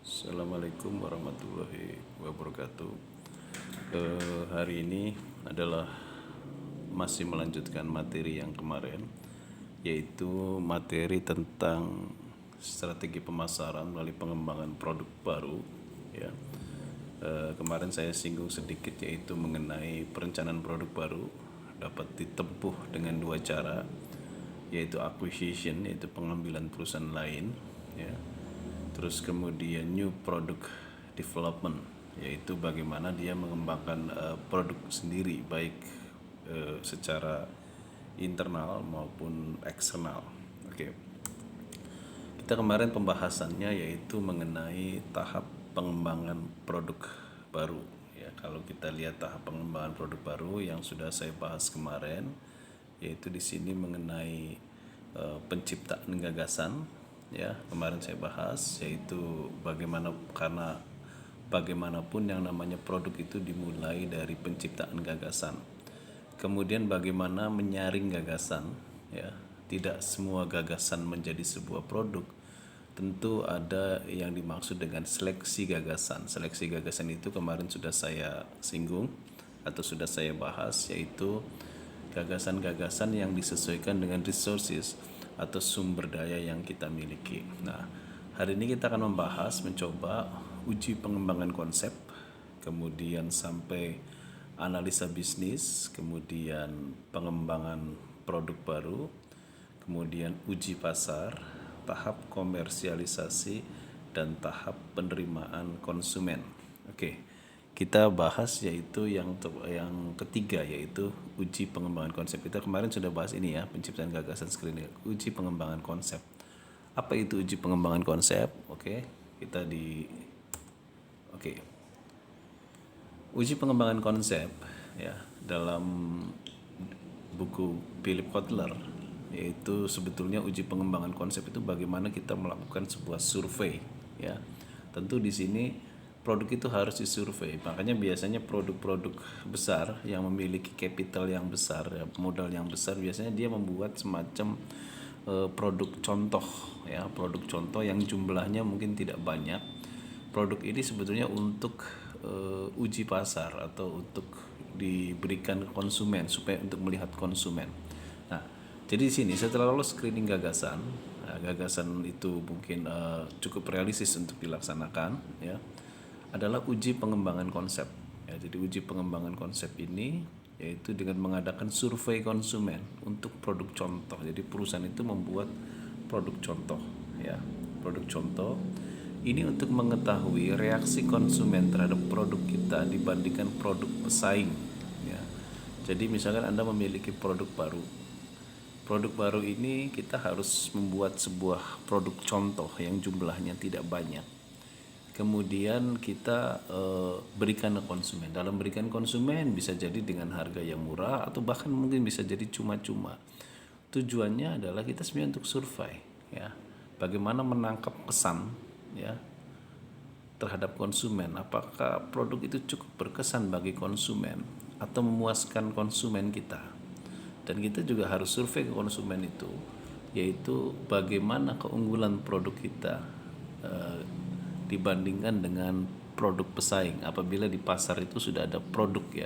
Assalamualaikum warahmatullahi wabarakatuh. Hari ini adalah masih melanjutkan materi yang kemarin, yaitu materi tentang strategi pemasaran melalui pengembangan produk baru. Ya, kemarin saya singgung sedikit yaitu mengenai perencanaan produk baru dapat ditempuh dengan dua cara, yaitu acquisition, yaitu pengambilan perusahaan lain, ya. Terus kemudian new product development, yaitu bagaimana dia mengembangkan produk sendiri baik secara internal maupun eksternal. Oke. Kita kemarin pembahasannya yaitu mengenai tahap pengembangan produk baru. Ya, kalau kita lihat tahap pengembangan produk baru yang sudah saya bahas kemarin, yaitu di sini mengenai penciptaan gagasan. Ya, kemarin saya bahas yaitu bagaimana, karena bagaimanapun yang namanya produk itu dimulai dari penciptaan gagasan. Kemudian bagaimana menyaring gagasan, ya. Tidak semua gagasan menjadi sebuah produk. Tentu ada yang dimaksud dengan seleksi gagasan. Seleksi gagasan itu kemarin sudah saya singgung atau sudah saya bahas, yaitu gagasan-gagasan yang disesuaikan dengan resources atau sumber daya yang kita miliki. Nah, hari ini kita akan mencoba uji pengembangan konsep, kemudian sampai analisa bisnis, kemudian pengembangan produk baru, kemudian uji pasar, tahap komersialisasi, dan tahap penerimaan konsumen. Oke, kita bahas yaitu yang ketiga, yaitu uji pengembangan konsep. Kita kemarin sudah bahas ini ya, penciptaan gagasan screening, uji pengembangan konsep. Apa itu uji pengembangan konsep? Oke, uji pengembangan konsep, ya, dalam buku Philip Kotler, yaitu sebetulnya uji pengembangan konsep itu bagaimana kita melakukan sebuah survei, ya. Tentu di sini produk itu harus disurvei. Makanya biasanya produk-produk besar yang memiliki capital yang besar, ya, modal yang besar, biasanya dia membuat semacam produk contoh, ya, produk contoh yang jumlahnya mungkin tidak banyak. Produk ini sebetulnya untuk uji pasar atau untuk diberikan ke konsumen, supaya untuk melihat konsumen. Nah, jadi di sini setelah lolos screening gagasan, gagasan itu mungkin cukup realistis untuk dilaksanakan, ya, adalah uji pengembangan konsep. Ya, jadi uji pengembangan konsep ini yaitu dengan mengadakan survei konsumen untuk produk contoh. Jadi perusahaan itu membuat produk contoh, ya, produk contoh. Ini untuk mengetahui reaksi konsumen terhadap produk kita dibandingkan produk pesaing, ya. Jadi misalkan Anda memiliki produk baru. Produk baru ini kita harus membuat sebuah produk contoh yang jumlahnya tidak banyak. Kemudian kita berikan ke konsumen. Dalam berikan konsumen bisa jadi dengan harga yang murah atau bahkan mungkin bisa jadi cuma-cuma. Tujuannya adalah kita sebenarnya untuk survei, ya. Bagaimana menangkap kesan, ya, terhadap konsumen. Apakah produk itu cukup berkesan bagi konsumen atau memuaskan konsumen kita. Dan kita juga harus survei ke konsumen itu, yaitu bagaimana keunggulan produk kita dibandingkan dengan produk pesaing. Apabila di pasar itu sudah ada produk, ya,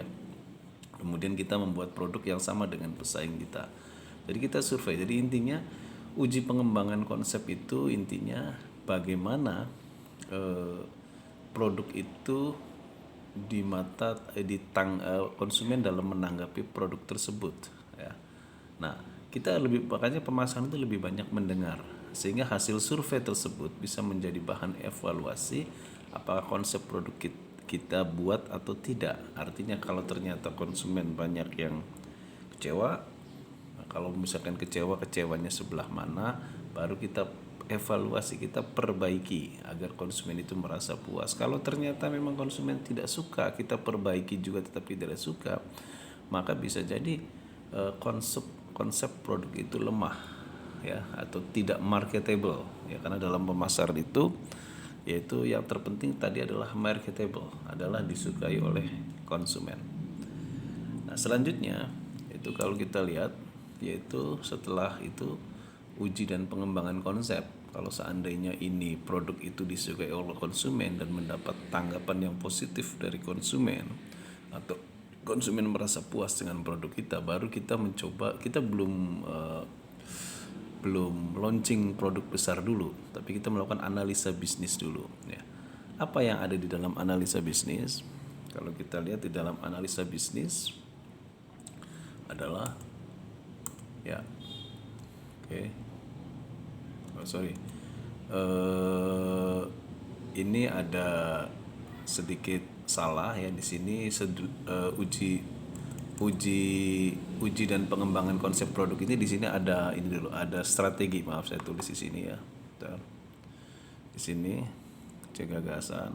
kemudian kita membuat produk yang sama dengan pesaing kita. Jadi kita survei. Jadi intinya uji pengembangan konsep itu intinya bagaimana produk itu di mata konsumen dalam menanggapi produk tersebut, ya. Nah, kita makanya pemasaran itu lebih banyak mendengar, sehingga hasil survei tersebut bisa menjadi bahan evaluasi apakah konsep produk kita buat atau tidak. Artinya kalau ternyata konsumen banyak yang kecewa, kalau misalkan kecewanya sebelah mana, baru kita evaluasi, kita perbaiki agar konsumen itu merasa puas. Kalau ternyata memang konsumen tidak suka, kita perbaiki juga tetap tidak suka, maka bisa jadi konsep produk itu lemah, ya, atau tidak marketable, ya, karena dalam pemasaran itu yaitu yang terpenting tadi adalah marketable, adalah disukai oleh konsumen. Nah, selanjutnya itu kalau kita lihat, yaitu setelah itu uji dan pengembangan konsep. Kalau seandainya ini produk itu disukai oleh konsumen dan mendapat tanggapan yang positif dari konsumen, atau konsumen merasa puas dengan produk kita, baru kita mencoba. Kita belum launching produk besar dulu, tapi kita melakukan analisa bisnis dulu ya. Apa yang ada di dalam analisa bisnis? Kalau kita lihat di dalam analisa bisnis adalah ya, oke. Oh, sorry. Ini ada sedikit salah ya di sini. Uji dan pengembangan konsep produk ini di sini ada ini dulu, ada strategi. Maaf, saya tulis di sini ya. Bentar. Di sini cek gagasan.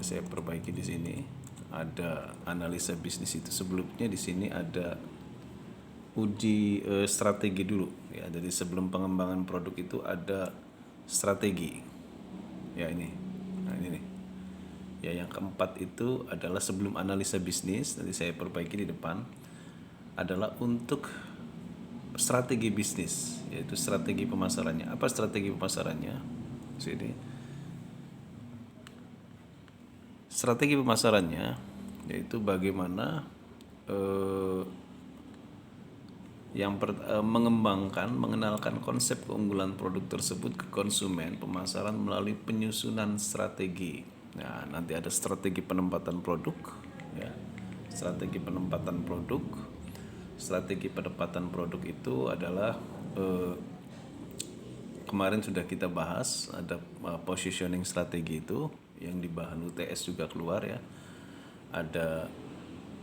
Saya perbaiki di sini. Ada analisa bisnis itu sebelumnya, di sini ada uji strategi dulu ya. Jadi sebelum pengembangan produk itu ada strategi. Ya ini. Nah, ini nih. Ya, yang keempat itu adalah sebelum analisa bisnis, nanti saya perbaiki di depan, adalah untuk strategi bisnis, yaitu strategi pemasarannya. Apa strategi pemasarannya? Sini. Strategi pemasarannya yaitu bagaimana mengembangkan, mengenalkan konsep keunggulan produk tersebut ke konsumen, pemasaran melalui penyusunan strategi. Nah, nanti ada strategi penempatan produk, ya. Strategi penempatan produk. Strategi penempatan produk itu adalah kemarin sudah kita bahas, ada positioning strategi itu yang di bahan UTS juga keluar ya. Ada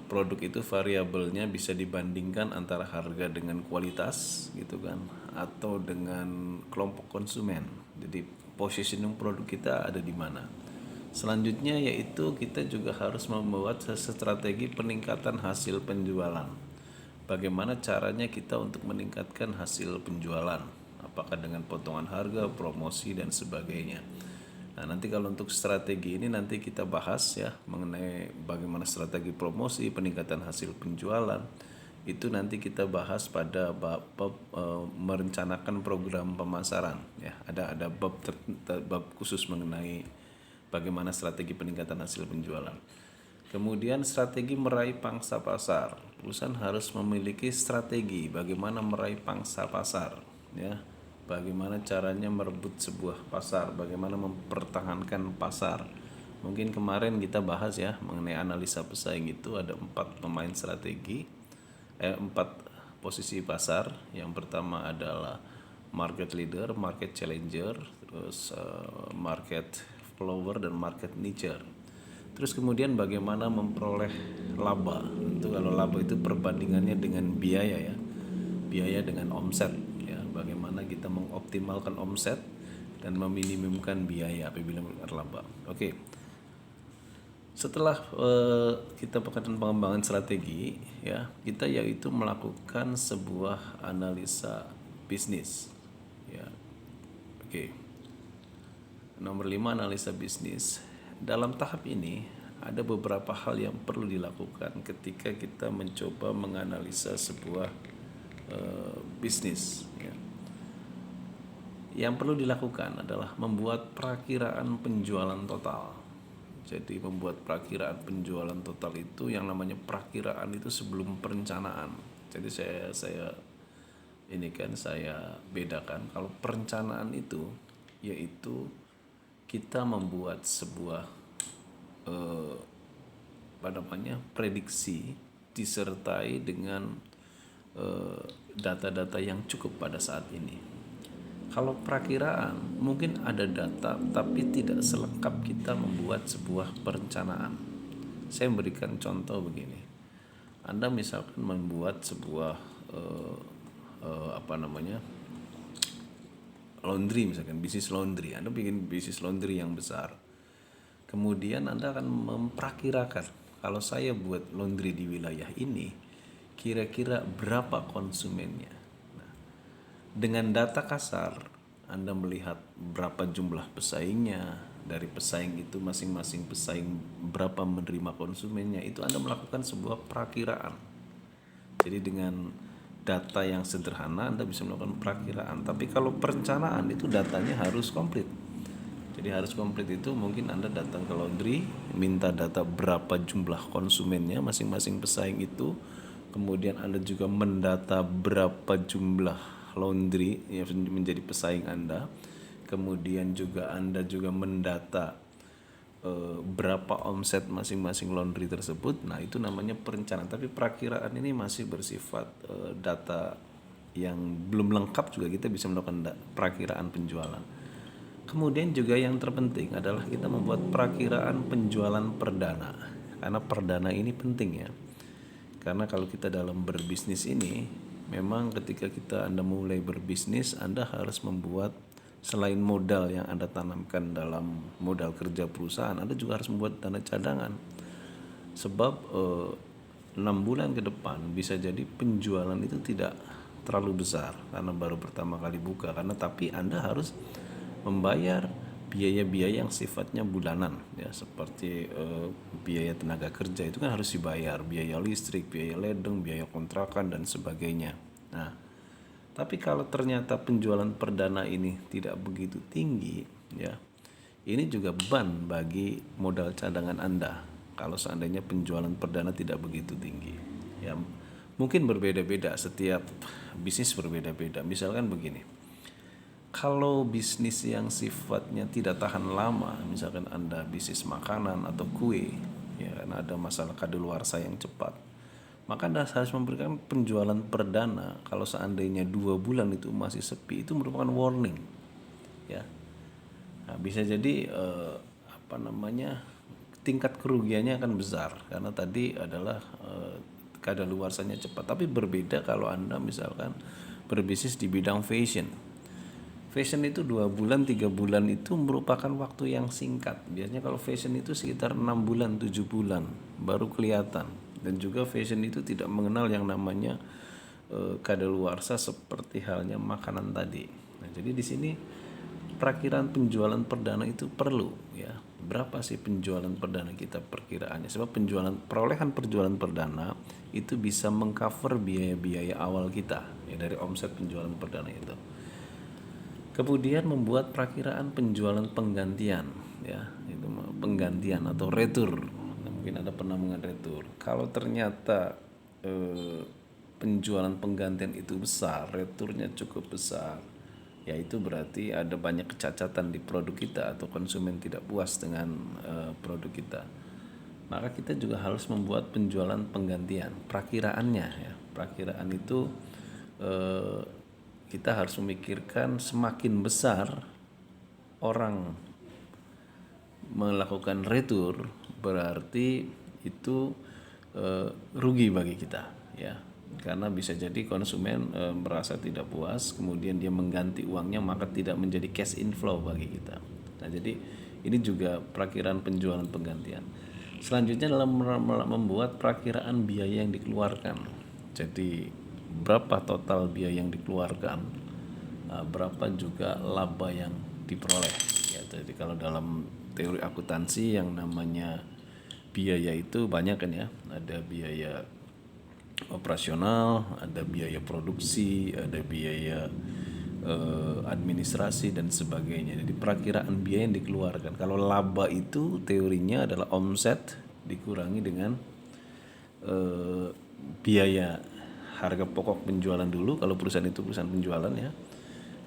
produk itu variabelnya bisa dibandingkan antara harga dengan kualitas gitu kan, atau dengan kelompok konsumen. Jadi positioning produk kita ada di mana. Selanjutnya yaitu kita juga harus membuat strategi peningkatan hasil penjualan. Bagaimana caranya kita untuk meningkatkan hasil penjualan? Apakah dengan potongan harga, promosi dan sebagainya. Nah, nanti kalau untuk strategi ini nanti kita bahas ya mengenai bagaimana strategi promosi, peningkatan hasil penjualan. Itu nanti kita bahas pada bab merencanakan program pemasaran ya. Ada bab khusus mengenai bagaimana strategi peningkatan hasil penjualan. Kemudian strategi meraih pangsa pasar. Perusahaan harus memiliki strategi bagaimana meraih pangsa pasar ya. Bagaimana caranya merebut sebuah pasar, bagaimana mempertahankan pasar. Mungkin kemarin kita bahas ya mengenai analisa pesaing, itu ada 4 pemain strategi, 4 posisi pasar. Yang pertama adalah market leader, market challenger, terus market follower dan market niche. Terus kemudian bagaimana memperoleh laba. Itu kalau laba itu perbandingannya dengan biaya ya. Biaya dengan omset ya. Bagaimana kita mengoptimalkan omset dan meminimumkan biaya apabila berlaba. Oke. Setelah kita melakukan pengembangan strategi ya, kita yaitu melakukan sebuah analisa bisnis ya. Oke. Nomor 5, analisa bisnis. Dalam tahap ini ada beberapa hal yang perlu dilakukan ketika kita mencoba menganalisa sebuah bisnis ya. Yang perlu dilakukan adalah membuat perakiraan penjualan total. Jadi membuat perakiraan penjualan total itu, yang namanya perakiraan itu sebelum perencanaan. Jadi saya bedakan. Kalau perencanaan itu yaitu kita membuat sebuah prediksi disertai dengan data-data yang cukup pada saat ini. Kalau perakiraan mungkin ada data tapi tidak selengkap kita membuat sebuah perencanaan. Saya memberikan contoh begini. Anda misalkan membuat sebuah laundry, misalkan bisnis laundry. Anda bikin bisnis laundry yang besar. Kemudian Anda akan memperkirakan, kalau saya buat laundry di wilayah ini, kira-kira berapa konsumennya. Nah, dengan data kasar, Anda melihat berapa jumlah pesaingnya. Dari pesaing itu masing-masing pesaing berapa menerima konsumennya. Itu Anda melakukan sebuah perakiraan. Jadi dengan data yang sederhana Anda bisa melakukan perakiraan. Tapi kalau perencanaan itu datanya harus komplit. Jadi harus komplit itu mungkin Anda datang ke laundry, minta data berapa jumlah konsumennya masing-masing pesaing itu. Kemudian Anda juga mendata berapa jumlah laundry yang menjadi pesaing Anda. Kemudian juga Anda juga mendata berapa omset masing-masing laundry tersebut. Nah, itu namanya perencanaan. Tapi perakiraan ini masih bersifat data yang belum lengkap, juga kita bisa melakukan perakiraan penjualan. Kemudian juga yang terpenting adalah kita membuat perakiraan penjualan perdana. Karena perdana ini penting ya. Karena kalau kita dalam berbisnis ini, memang ketika Anda mulai berbisnis, Anda harus membuat, selain modal yang Anda tanamkan dalam modal kerja perusahaan, Anda juga harus membuat dana cadangan. Sebab 6 bulan ke depan bisa jadi penjualan itu tidak terlalu besar karena baru pertama kali buka. Tapi Anda harus membayar biaya-biaya yang sifatnya bulanan ya, seperti biaya tenaga kerja itu kan harus dibayar, biaya listrik, biaya ledeng, biaya kontrakan dan sebagainya. Nah, tapi kalau ternyata penjualan perdana ini tidak begitu tinggi ya, ini juga beban bagi modal cadangan Anda kalau seandainya penjualan perdana tidak begitu tinggi ya. Mungkin berbeda-beda, setiap bisnis berbeda-beda. Misalkan begini, kalau bisnis yang sifatnya tidak tahan lama, misalkan Anda bisnis makanan atau kue ya, karena ada masalah kadaluarsa yang cepat, maka Anda harus memberikan penjualan perdana. Kalau seandainya 2 bulan itu masih sepi, itu merupakan warning ya. Nah, bisa jadi tingkat kerugiannya akan besar karena tadi adalah kadaluarsanya cepat. Tapi berbeda kalau Anda misalkan berbisnis di bidang fashion. Fashion itu 2 bulan, 3 bulan itu merupakan waktu yang singkat. Biasanya kalau fashion itu sekitar 6 bulan, 7 bulan baru kelihatan. Dan juga fashion itu tidak mengenal yang namanya kadaluarsa seperti halnya makanan tadi. Nah, jadi di sini perakiraan penjualan perdana itu perlu ya. Berapa sih penjualan perdana kita perkiraannya? Sebab perolehan penjualan perdana itu bisa mengcover biaya-biaya awal kita ya, dari omset penjualan perdana itu. Kemudian membuat perakiraan penjualan penggantian ya, itu penggantian atau retur. Nah, mungkin Anda pernah mengenai retur. Kalau ternyata penjualan penggantian itu besar, returnya cukup besar, ya itu berarti ada banyak kecacatan di produk kita atau konsumen tidak puas dengan produk kita. Maka kita juga harus membuat penjualan penggantian, perakiraannya ya. Perakiraan itu kita harus memikirkan semakin besar orang melakukan retur, berarti itu rugi bagi kita ya. Karena bisa jadi konsumen merasa tidak puas, kemudian dia mengganti uangnya, maka tidak menjadi cash inflow bagi kita. Nah, jadi ini juga perakiraan penjualan penggantian. Selanjutnya dalam membuat perakiraan biaya yang dikeluarkan. Jadi berapa total biaya yang dikeluarkan, berapa juga laba yang diperoleh ya. Jadi kalau dalam teori akuntansi yang namanya biaya itu banyak kan ya, ada biaya operasional, ada biaya produksi, ada biaya administrasi dan sebagainya. Jadi perakiraan biaya yang dikeluarkan. Kalau laba itu teorinya adalah omset dikurangi dengan biaya harga pokok penjualan dulu kalau perusahaan itu perusahaan penjualan ya.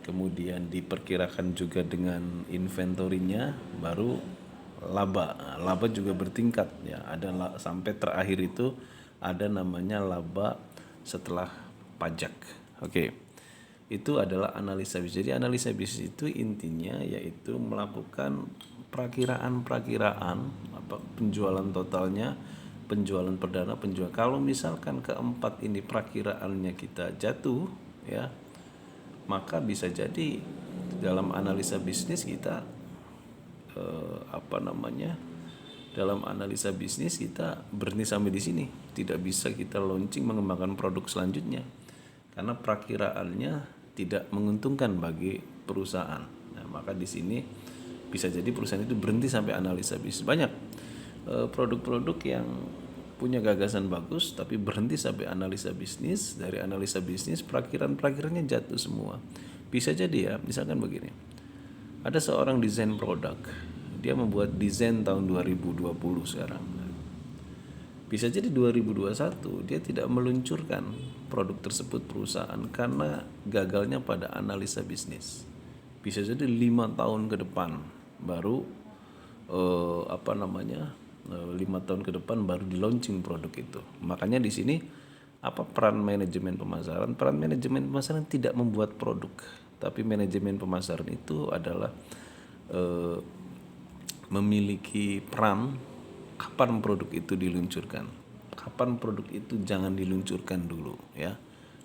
Kemudian diperkirakan juga dengan inventorinya, baru laba. Nah, laba juga bertingkat ya. Ada sampai terakhir itu ada namanya laba setelah pajak. Oke. Itu adalah analisa bisnis. Jadi analisa bisnis itu intinya yaitu melakukan perakiraan penjualan totalnya, penjualan perdana, penjualan. Kalau misalkan keempat ini perakiraannya kita jatuh ya, maka bisa jadi dalam analisa bisnis kita dalam analisa bisnis kita berhenti sampai di sini, tidak bisa kita launching mengembangkan produk selanjutnya karena perakiraannya tidak menguntungkan bagi perusahaan. Nah, maka di sini bisa jadi perusahaan itu berhenti sampai analisa bisnis. Banyak produk-produk yang punya gagasan bagus tapi berhenti sampai analisa bisnis. Dari analisa bisnis perakiran-perakirannya jatuh semua. Bisa jadi ya, misalkan begini, ada seorang desain produk, dia membuat desain tahun 2020 sekarang. Bisa jadi 2021 dia tidak meluncurkan produk tersebut perusahaan karena gagalnya pada analisa bisnis. Bisa jadi 5 tahun ke depan baru 5 tahun ke depan baru di launching produk itu. Makanya di sini apa peran manajemen pemasaran? Peran manajemen pemasaran tidak membuat produk, tapi manajemen pemasaran itu adalah memiliki peran kapan produk itu diluncurkan, kapan produk itu jangan diluncurkan dulu ya.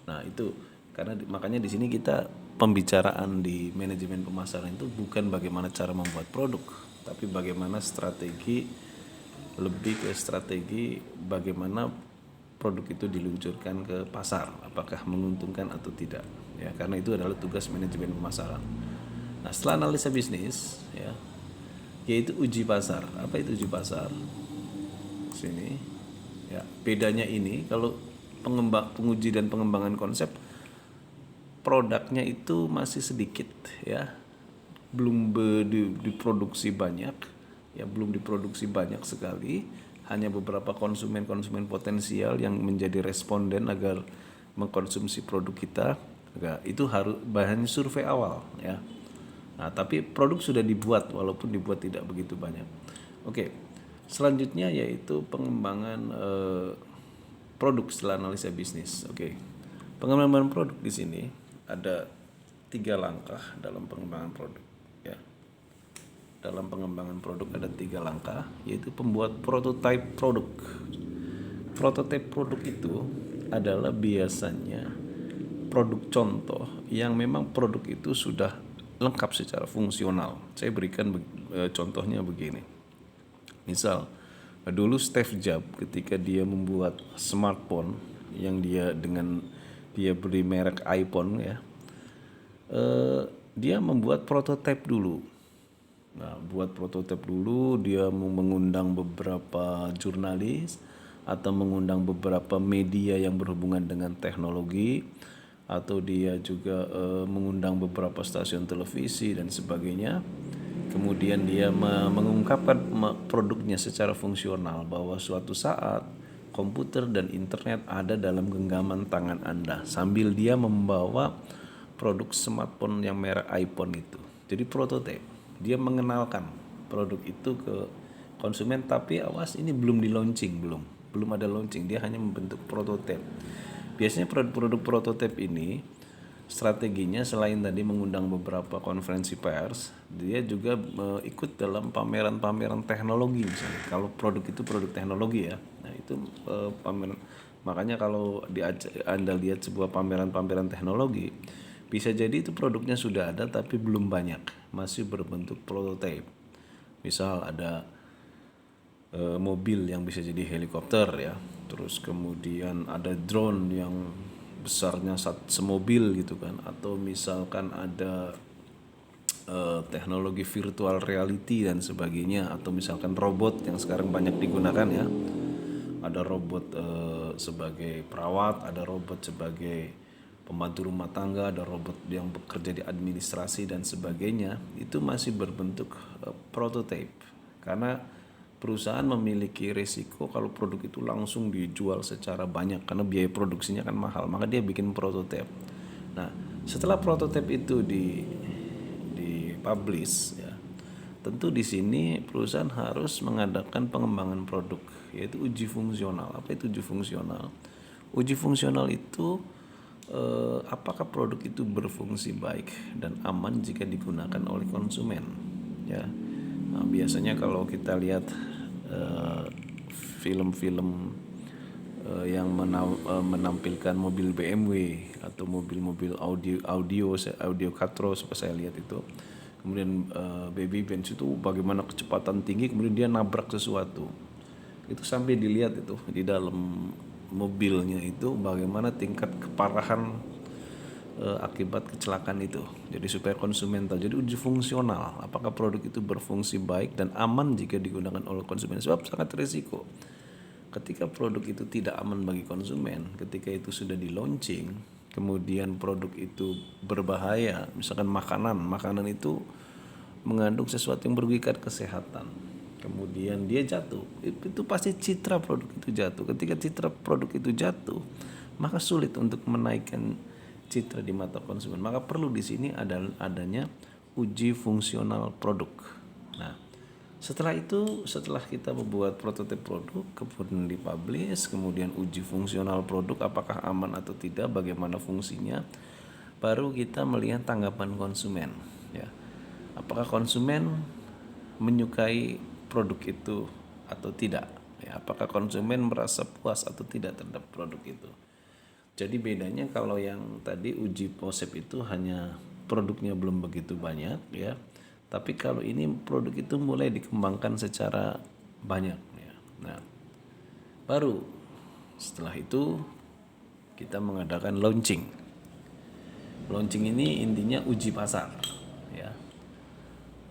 Nah itu karena makanya di sini kita pembicaraan di manajemen pemasaran itu bukan bagaimana cara membuat produk, tapi bagaimana strategi, lebih ke strategi bagaimana produk itu diluncurkan ke pasar, apakah menguntungkan atau tidak ya, karena itu adalah tugas manajemen pemasaran. Nah setelah analisa bisnis ya, yaitu uji pasar. Apa itu uji pasar? Sini ya, bedanya ini kalau penguji dan pengembangan konsep, produknya itu masih sedikit ya, belum diproduksi banyak ya, belum diproduksi banyak sekali, hanya beberapa konsumen potensial yang menjadi responden agar mengkonsumsi produk kita. Itu harus bahan survei awal ya. Nah, tapi produk sudah dibuat walaupun dibuat tidak begitu banyak. Oke. Selanjutnya yaitu pengembangan produk setelah analisa bisnis. Oke. Pengembangan produk di sini ada 3 langkah dalam pengembangan produk ya. Dalam pengembangan produk ada 3 langkah, yaitu pembuat prototipe produk. Prototipe produk itu adalah biasanya produk contoh yang memang produk itu sudah lengkap secara fungsional. Saya berikan contohnya begini. Misal dulu Steve Jobs ketika dia membuat smartphone yang dia beli merek iPhone ya, dia membuat prototipe dulu. Nah, buat prototipe dulu, dia mengundang beberapa jurnalis atau mengundang beberapa media yang berhubungan dengan teknologi, atau dia juga mengundang beberapa stasiun televisi dan sebagainya. Kemudian dia mengungkapkan produknya secara fungsional, bahwa suatu saat komputer dan internet ada dalam genggaman tangan Anda, sambil dia membawa produk smartphone yang merek iPhone itu. Jadi prototipe, dia mengenalkan produk itu ke konsumen, tapi awas ini belum di launching, belum ada launching, dia hanya membentuk prototipe. Biasanya produk prototipe ini strateginya selain tadi mengundang beberapa konferensi pers, dia juga ikut dalam pameran-pameran teknologi misalnya. Kalau produk itu produk teknologi ya, nah itu pameran. Makanya kalau Anda lihat sebuah pameran-pameran teknologi, bisa jadi itu produknya sudah ada tapi belum banyak, masih berbentuk prototipe. Misal ada mobil yang bisa jadi helikopter ya, terus kemudian ada drone yang besarnya semobil gitu kan, atau misalkan ada teknologi virtual reality dan sebagainya, atau misalkan robot yang sekarang banyak digunakan ya, ada robot sebagai perawat, ada robot sebagai pembantu rumah tangga, ada robot yang bekerja di administrasi dan sebagainya. Itu masih berbentuk prototipe, karena perusahaan memiliki risiko kalau produk itu langsung dijual secara banyak karena biaya produksinya kan mahal, maka dia bikin prototipe. Nah, setelah prototipe itu dipublish ya, tentu di sini perusahaan harus mengadakan pengembangan produk, yaitu uji fungsional. Apa itu uji fungsional? Uji fungsional itu apakah produk itu berfungsi baik dan aman jika digunakan oleh konsumen ya. Nah, biasanya kalau kita lihat film-film yang menampilkan mobil BMW atau mobil-mobil audio katro, saya lihat itu, kemudian baby Benz itu bagaimana kecepatan tinggi, kemudian dia nabrak sesuatu, itu sampai dilihat itu di dalam mobilnya itu bagaimana tingkat keparahan akibat kecelakaan itu. Jadi supaya konsumen tahu. Jadi uji fungsional, apakah produk itu berfungsi baik dan aman jika digunakan oleh konsumen, sebab sangat risiko. ketika produk itu tidak aman bagi konsumen, ketika itu sudah di launching, kemudian produk itu berbahaya, misalkan makanan itu mengandung sesuatu yang merugikan kesehatan, kemudian dia jatuh, itu pasti citra produk itu jatuh. Ketika citra produk itu jatuh, maka sulit untuk menaikkan citra di mata konsumen. Maka perlu di sini adanya uji fungsional produk. Nah, setelah itu, setelah kita membuat prototipe produk, kemudian dipublish, kemudian uji fungsional produk apakah aman atau tidak, bagaimana fungsinya, baru kita melihat tanggapan konsumen, ya. Apakah konsumen menyukai produk itu atau tidak, ya. Apakah konsumen merasa puas atau tidak terhadap produk itu. Jadi bedanya kalau yang tadi uji konsep itu hanya produknya belum begitu banyak, ya. Tapi kalau ini produk itu mulai dikembangkan secara banyak, ya. Nah, baru setelah itu kita mengadakan launching. Launching ini intinya uji pasar, ya.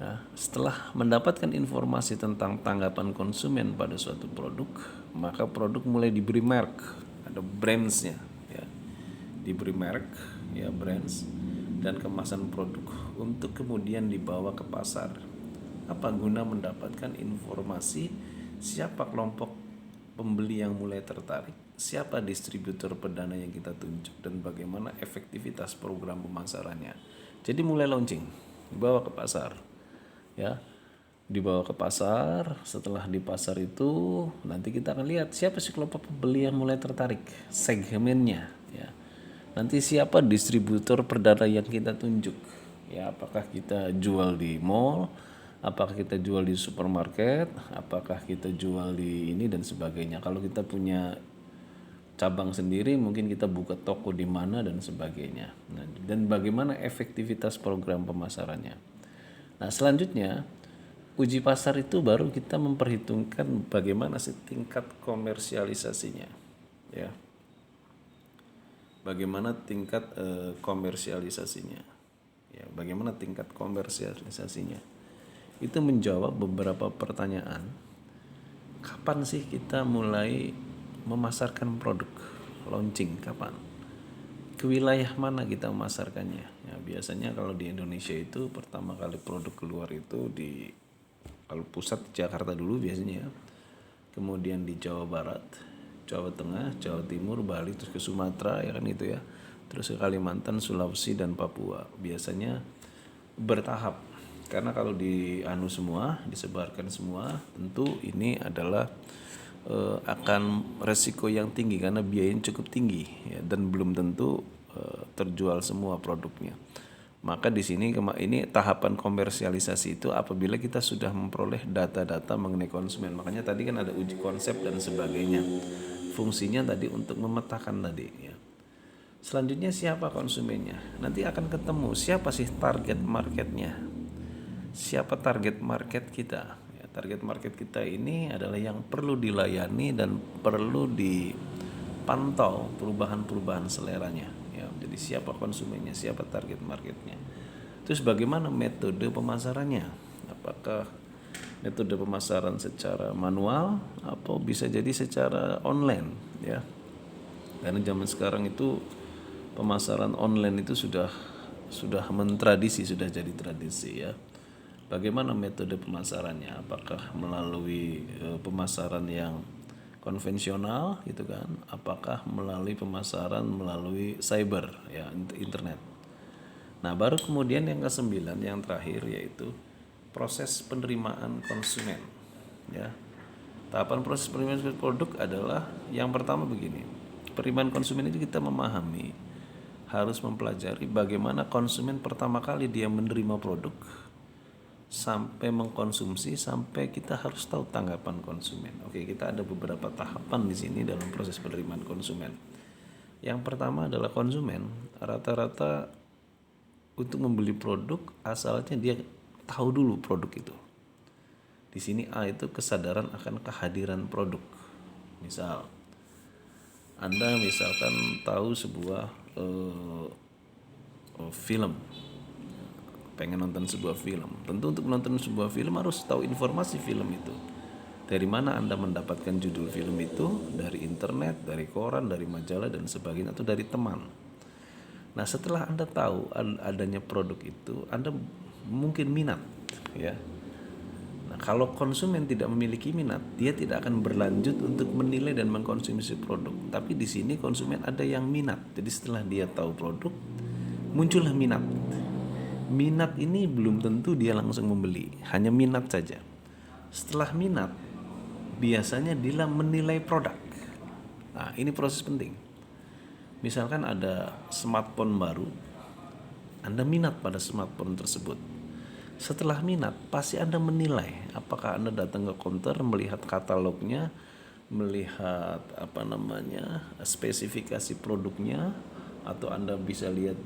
Nah, setelah mendapatkan informasi tentang tanggapan konsumen pada suatu produk, maka produk mulai diberi merek, ada brands-nya, ya. Diberi merek, ya, brands dan kemasan produk untuk kemudian dibawa ke pasar. Apa guna mendapatkan informasi siapa kelompok pembeli yang mulai tertarik, siapa distributor perdana yang kita tunjuk, dan bagaimana efektivitas program pemasarannya. Jadi mulai launching, dibawa ke pasar, ya, dibawa ke pasar. Setelah di pasar itu nanti kita akan lihat siapa sih kelompok pembeli yang mulai tertarik, segmennya, ya. Nanti siapa distributor perdana yang kita tunjuk, ya. Apakah kita jual di mall, apakah kita jual di supermarket, apakah kita jual di ini dan sebagainya. Kalau kita punya cabang sendiri, mungkin kita buka toko di mana dan sebagainya. Nah, dan bagaimana efektivitas program pemasarannya. Nah, selanjutnya uji pasar itu baru kita memperhitungkan bagaimana sih tingkat komersialisasinya, ya. Bagaimana tingkat komersialisasinya, ya. Bagaimana tingkat komersialisasinya itu menjawab beberapa pertanyaan. Kapan sih kita mulai memasarkan produk, launching kapan, ke wilayah mana kita memasarkannya, ya. Biasanya kalau di Indonesia itu pertama kali produk keluar itu di, kalau pusat Jakarta dulu biasanya, ya. Kemudian di Jawa Barat, Jawa Tengah, Jawa Timur, Bali, terus ke Sumatera, ya kan gitu, ya. Terus ke Kalimantan, Sulawesi dan Papua. Biasanya bertahap. Karena kalau disebarkan semua, tentu ini adalah akan resiko yang tinggi karena biayanya cukup tinggi, ya, dan belum tentu terjual semua produknya. Maka di sini ini tahapan komersialisasi itu apabila kita sudah memperoleh data-data mengenai konsumen. Makanya tadi kan ada uji konsep dan sebagainya. Fungsinya tadi untuk memetakan tadi, ya. Selanjutnya siapa konsumennya? Nanti akan ketemu siapa sih target marketnya. Siapa target market kita? Ya, target market kita ini adalah yang perlu dilayani dan perlu dipantau perubahan-perubahan seleranya. Ya, jadi siapa konsumennya, siapa target marketnya. Terus bagaimana metode pemasarannya? Apakah metode pemasaran secara manual atau bisa jadi secara online, ya. Karena zaman sekarang itu pemasaran online itu sudah mentradisi, sudah jadi tradisi, ya. Bagaimana metode pemasarannya? Apakah melalui pemasaran yang konvensional gitu kan? Apakah melalui pemasaran melalui cyber, ya, internet. Nah, baru kemudian yang ke-9 yang terakhir yaitu proses penerimaan konsumen, ya. Tahapan proses penerimaan produk adalah yang pertama begini. Penerimaan konsumen itu kita memahami, harus mempelajari bagaimana konsumen pertama kali dia menerima produk sampai mengkonsumsi, sampai kita harus tahu tanggapan konsumen. Oke, kita ada beberapa tahapan di sini dalam proses penerimaan konsumen. Yang pertama adalah konsumen rata-rata untuk membeli produk asalnya dia tahu dulu produk itu. Di sini A itu kesadaran akan kehadiran produk. Misal Anda misalkan tahu sebuah film, pengen nonton sebuah film. Tentu untuk menonton sebuah film harus tahu informasi film itu. Dari mana Anda mendapatkan judul film itu? Dari internet, dari koran, dari majalah dan sebagainya, atau dari teman. Nah, setelah Anda tahu adanya produk itu, Anda mungkin minat, ya. Nah, kalau konsumen tidak memiliki minat, dia tidak akan berlanjut untuk menilai dan mengkonsumsi produk. Tapi di sini konsumen ada yang minat. Jadi setelah dia tahu produk, muncullah minat. Minat ini belum tentu dia langsung membeli, hanya minat saja. Setelah minat, biasanya dia menilai produk. Nah, ini proses penting. Misalkan ada smartphone baru, Anda minat pada smartphone tersebut. Setelah minat, pasti Anda menilai apakah Anda datang ke counter, melihat katalognya, melihat spesifikasi produknya, atau Anda bisa lihat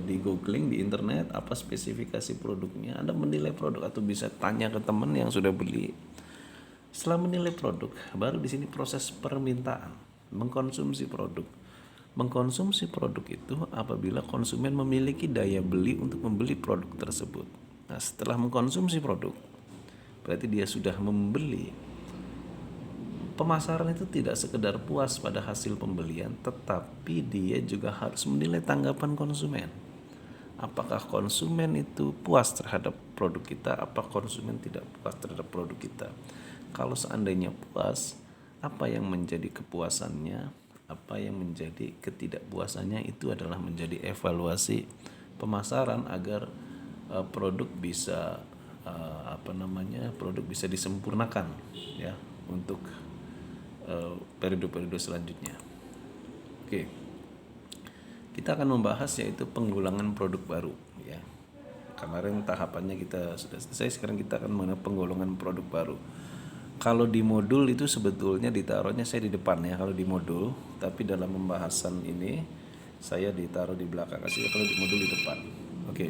di googling di internet apa spesifikasi produknya. Anda menilai produk atau bisa tanya ke teman yang sudah beli. Setelah menilai produk, baru di sini proses permintaan, mengkonsumsi produk. Mengkonsumsi produk itu apabila konsumen memiliki daya beli untuk membeli produk tersebut. Nah, setelah mengkonsumsi produk, berarti dia sudah membeli. Pemasaran itu tidak sekedar puas pada hasil pembelian, tetapi dia juga harus menilai tanggapan konsumen. Apakah konsumen itu puas terhadap produk kita, apa konsumen tidak puas terhadap produk kita. Kalau seandainya puas, apa yang menjadi kepuasannya, apa yang menjadi ketidakpuasannya, itu adalah menjadi evaluasi pemasaran agar produk bisa produk bisa disempurnakan, ya, untuk periode-periode selanjutnya. Oke, kita akan membahas yaitu penggolangan produk baru, ya. Kemarin tahapannya kita sudah selesai, sekarang kita akan mengenai penggolongan produk baru. Kalau di modul itu sebetulnya ditaruhnya saya di depan, ya, kalau di modul, tapi dalam pembahasan ini saya ditaruh di belakang, kalau di modul di depan. Oke.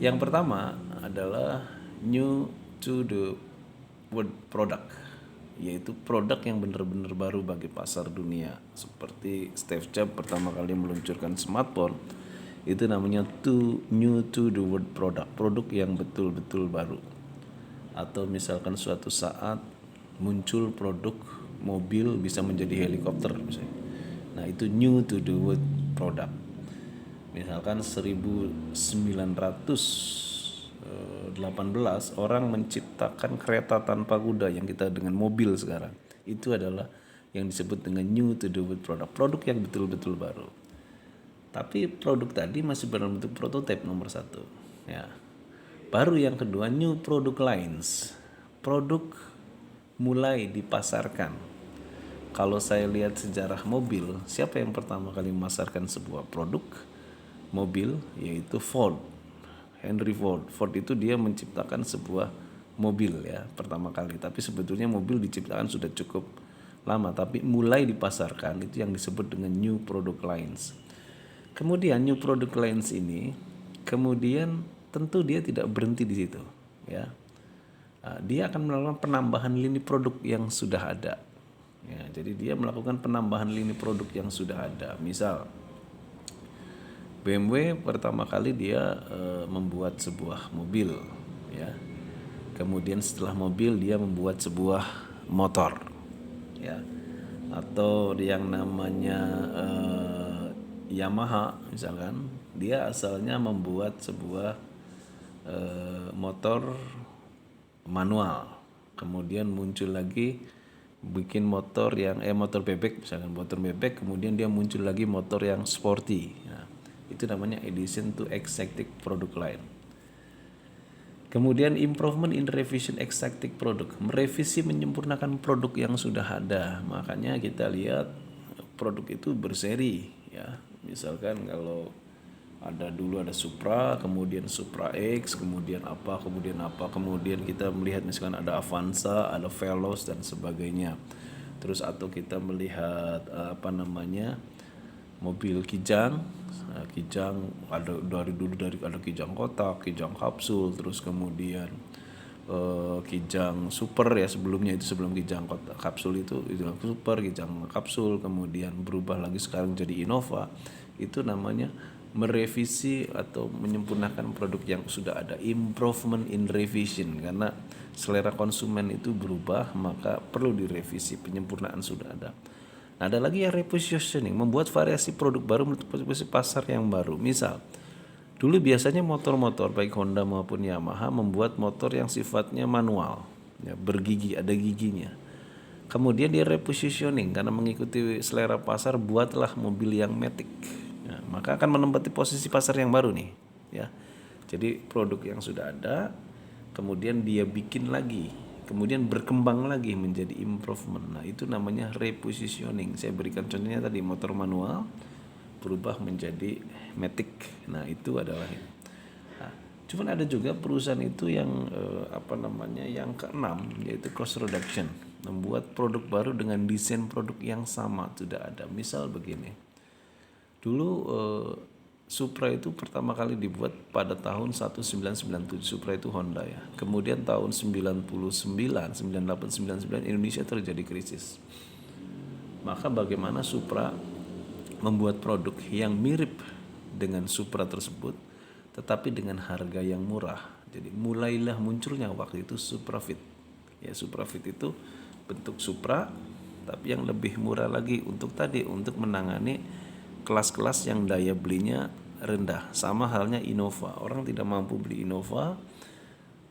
Yang pertama adalah new to the world product, yaitu produk yang benar-benar baru bagi pasar dunia. Seperti Steve Jobs pertama kali meluncurkan smartphone, itu namanya new to the world produk yang betul-betul baru. Atau misalkan suatu saat muncul produk mobil bisa menjadi helikopter misalnya. Nah, itu new to the world product. Misalkan 1918 orang menciptakan kereta tanpa kuda yang kita dengan mobil sekarang. Itu adalah yang disebut dengan new to the world product, produk yang betul-betul baru. Tapi produk tadi masih dalam bentuk prototipe nomor 1, ya. Baru yang kedua, new product lines, produk mulai dipasarkan. Kalau saya lihat sejarah mobil, siapa yang pertama kali memasarkan sebuah produk mobil? Yaitu Ford, Henry Ford. Ford itu dia menciptakan sebuah mobil, ya, pertama kali. Tapi sebetulnya mobil diciptakan sudah cukup lama, tapi mulai dipasarkan itu yang disebut dengan new product lines. Kemudian new product lines ini kemudian tentu dia tidak berhenti di situ, ya. Dia akan melakukan penambahan lini produk yang sudah ada, ya. Jadi dia melakukan penambahan lini produk yang sudah ada. Misal BMW pertama kali dia membuat sebuah mobil, ya. Kemudian setelah mobil dia membuat sebuah motor, ya. Atau yang namanya Yamaha misalkan, dia asalnya membuat sebuah motor manual, kemudian muncul lagi bikin motor yang motor bebek misalkan, motor bebek, kemudian dia muncul lagi motor yang sporty. Nah, itu namanya addition to existing product line. Kemudian improvement in revision existing product, merevisi menyempurnakan produk yang sudah ada. Makanya kita lihat produk itu berseri, ya. Misalkan kalau dulu ada Supra, kemudian Supra X, kemudian kemudian kita melihat misalkan ada Avanza, ada Veloz dan sebagainya. Terus atau kita melihat mobil Kijang. Kijang ada dari ada Kijang kotak, Kijang kapsul, terus kemudian Kijang super, ya, sebelumnya itu sebelum Kijang kotak kapsul itu super, Kijang kapsul, kemudian berubah lagi sekarang jadi Innova. Itu namanya merevisi atau menyempurnakan produk yang sudah ada, improvement in revision, karena selera konsumen itu berubah, maka perlu direvisi, penyempurnaan sudah ada. Nah, ada lagi yang repositioning, membuat variasi produk baru untuk posisi pasar yang baru. Misal, dulu biasanya motor-motor baik Honda maupun Yamaha membuat motor yang sifatnya manual, ya, bergigi, ada giginya. Kemudian dia repositioning karena mengikuti selera pasar, buatlah mobil yang matic. Ya, maka akan menempati posisi pasar yang baru nih, ya. Jadi produk yang sudah ada, kemudian dia bikin lagi, kemudian berkembang lagi menjadi improvement. Nah, itu namanya repositioning. Saya berikan contohnya tadi, motor manual berubah menjadi matic. Nah, itu adalah ini. Nah, cuman ada juga perusahaan itu yang yang keenam, yaitu cost reduction, membuat produk baru dengan desain produk yang sama sudah ada. Misal begini, dulu Supra itu pertama kali dibuat pada tahun 1997. Supra itu Honda, ya. Kemudian tahun 99, 98, 99 Indonesia terjadi krisis. Maka bagaimana Supra membuat produk yang mirip dengan Supra tersebut, tetapi dengan harga yang murah. Jadi mulailah munculnya waktu itu Suprafit. Ya, Suprafit itu bentuk Supra, tapi yang lebih murah lagi untuk menangani kelas-kelas yang daya belinya rendah. Sama halnya Innova. Orang tidak mampu beli Innova,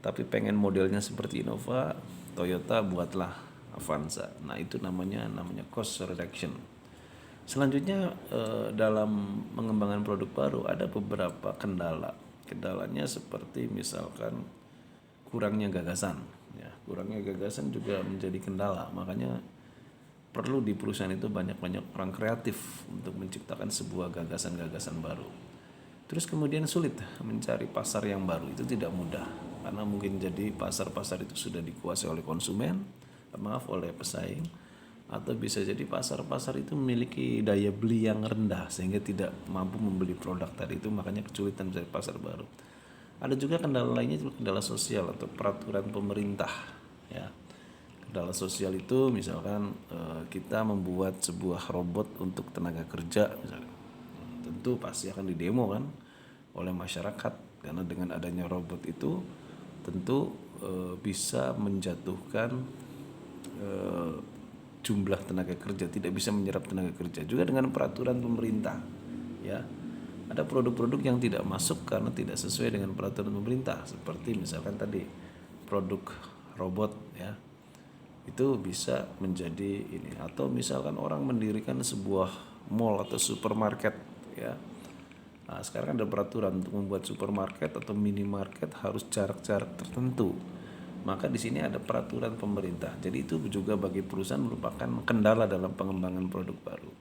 tapi pengen modelnya seperti Innova, Toyota buatlah Avanza. Nah, itu namanya cost reduction. Selanjutnya dalam mengembangkan produk baru ada beberapa kendala. Kendalanya seperti misalkan kurangnya gagasan. Ya, kurangnya gagasan juga menjadi kendala. Makanya perlu di perusahaan itu banyak-banyak orang kreatif untuk menciptakan sebuah gagasan-gagasan baru. Terus kemudian sulit mencari pasar yang baru, itu tidak mudah. Karena mungkin jadi pasar-pasar itu sudah dikuasai oleh oleh pesaing. Atau bisa jadi pasar-pasar itu memiliki daya beli yang rendah sehingga tidak mampu membeli produk tadi itu, makanya kesulitan mencari pasar baru. Ada juga kendala lainnya, kendala sosial atau peraturan pemerintah, ya. Kendala sosial itu misalkan kita membuat sebuah robot untuk tenaga kerja misalkan. Tentu pasti akan didemo kan oleh masyarakat, karena dengan adanya robot itu tentu bisa menjatuhkan jumlah tenaga kerja, tidak bisa menyerap tenaga kerja. Juga dengan peraturan pemerintah, ya. Ada produk-produk yang tidak masuk karena tidak sesuai dengan peraturan pemerintah, seperti misalkan tadi produk robot, ya. Itu bisa menjadi ini. Atau misalkan orang mendirikan sebuah mall atau supermarket, ya. Nah, sekarang ada peraturan untuk membuat supermarket atau minimarket harus jarak-jarak tertentu. Maka di sini ada peraturan pemerintah. Jadi itu juga bagi perusahaan merupakan kendala dalam pengembangan produk baru.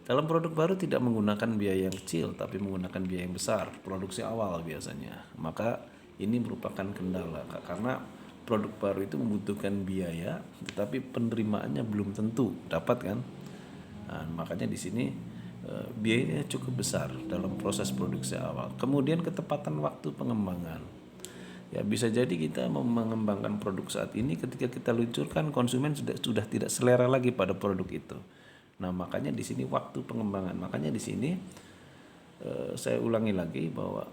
Dalam produk baru tidak menggunakan biaya yang kecil, tapi menggunakan biaya yang besar, produksi awal biasanya. Maka ini merupakan kendala, karena produk baru itu membutuhkan biaya, tetapi penerimaannya belum tentu dapat kan. Nah, makanya di sini biayanya cukup besar dalam proses produksi awal. Kemudian ketepatan waktu pengembangan. Ya, bisa jadi kita mengembangkan produk saat ini, ketika kita luncurkan konsumen sudah tidak selera lagi pada produk itu. Nah, makanya di sini waktu pengembangan. Makanya di sini saya ulangi lagi bahwa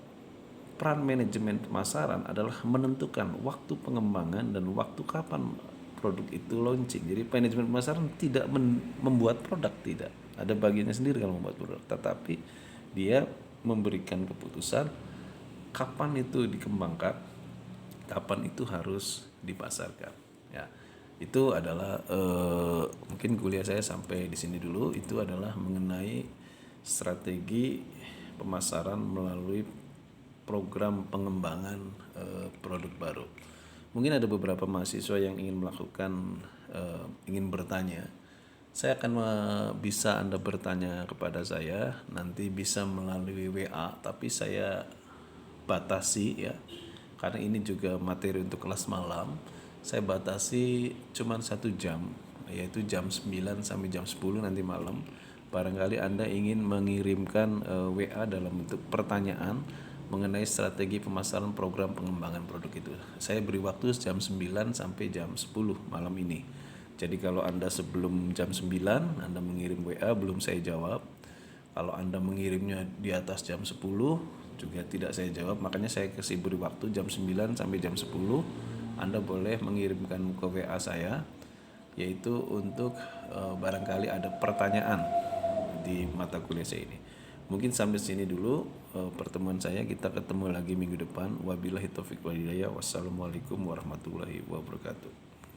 peran manajemen pemasaran adalah menentukan waktu pengembangan dan waktu kapan produk itu launching. Jadi manajemen pemasaran tidak membuat produk, tidak. Ada bagiannya sendiri kalau membuat produk, tetapi dia memberikan keputusan kapan itu dikembangkan, kapan itu harus dipasarkan. Ya, itu adalah mungkin kuliah saya sampai di sini dulu. Itu adalah mengenai strategi pemasaran melalui program pengembangan produk baru. Mungkin ada beberapa mahasiswa yang ingin melakukan, ingin bertanya. Saya akan bisa Anda bertanya kepada saya, nanti bisa melalui WA, tapi saya batasi, ya, karena ini juga materi untuk kelas malam. Saya batasi cuma 1 jam, yaitu jam 9 sampai jam 10 nanti malam. Barangkali Anda ingin mengirimkan WA dalam bentuk pertanyaan mengenai strategi pemasaran program pengembangan produk itu. Saya beri waktu jam 9 sampai jam 10 malam ini. Jadi kalau Anda sebelum jam 9 Anda mengirim WA belum saya jawab, Kalau Anda mengirimnya di atas jam 10 juga tidak saya jawab, makanya saya kasih beri waktu jam 9 sampai jam 10 Anda boleh mengirimkan ke WA saya, yaitu untuk barangkali ada pertanyaan di mata kuliah saya ini. Mungkin sampai sini dulu pertemuan saya, kita ketemu lagi minggu depan. Wabillahi taufiq wal hidayah. Wassalamualaikum warahmatullahi wabarakatuh.